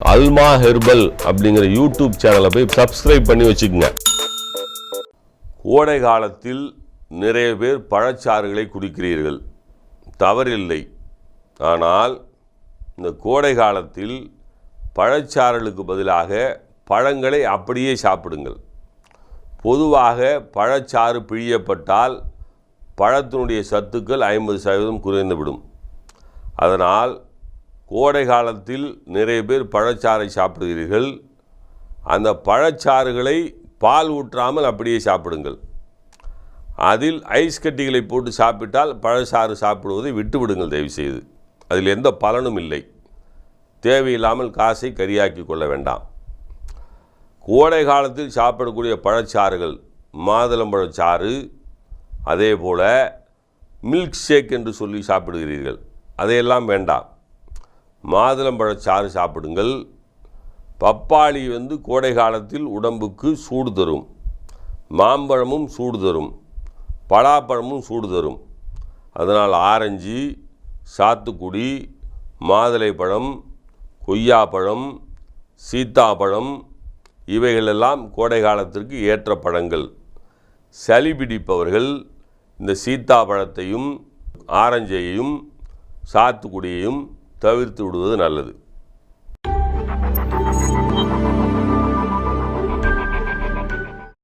அல்மா herbal அப்படிங்கிற YouTube சேனலை போய் சப்ஸ்கிரைப் பண்ணி வச்சுக்கோங்க. கோடை காலத்தில் நிறைய பேர் பழச்சாறுகளை குடிக்கிறீர்கள், தவறில்லை. ஆனால் இந்த கோடை காலத்தில் பழச்சாறுகளுக்கு பதிலாக பழங்களை அப்படியே சாப்பிடுங்கள். பொதுவாக பழச்சாறு பிழியப்பட்டால் பழத்தினுடைய சத்துக்கள் 50% குறைந்துவிடும். அதனால் கோடை காலத்தில் நிறைய பேர் பழச்சாறை சாப்பிடுகிறீர்கள். அந்த பழச்சாறுகளை பால் ஊற்றாமல் அப்படியே சாப்பிடுங்கள். அதில் ஐஸ் கட்டிகளை போட்டு சாப்பிட்டால் பழச்சாறு சாப்பிடுவதை விட்டுவிடுங்கள் தயவுசெய்து. அதில் எந்த பலனும் இல்லை. தேவையில்லாமல் காசை கரியாக்கி கொள்ள வேண்டாம். கோடை காலத்தில் சாப்பிடக்கூடிய பழச்சாறுகள் மாதுளம்பழச்சாறு, அதே போல் மில்க் ஷேக் என்று சொல்லி சாப்பிடுகிறீர்கள், அதையெல்லாம் வேண்டாம். மாதுளம்பழச்சாறு சாப்பிடுங்கள். பப்பாளி கோடை காலத்தில் உடம்புக்கு சூடு தரும். மாம்பழமும் சூடு தரும், பலாப்பழமும் சூடு தரும். அதனால் ஆரஞ்சு, சாத்துக்குடி, மாதுளைப்பழம், கொய்யாப்பழம், சீத்தாப்பழம் இவைகளெல்லாம் கோடை காலத்திற்கு ஏற்ற பழங்கள். சளி பிடிப்பவர்கள் இந்த சீத்தாப்பழத்தையும் ஆரஞ்சையும் சாத்துக்குடியையும் தவிர்த்து விடுவது நல்லது.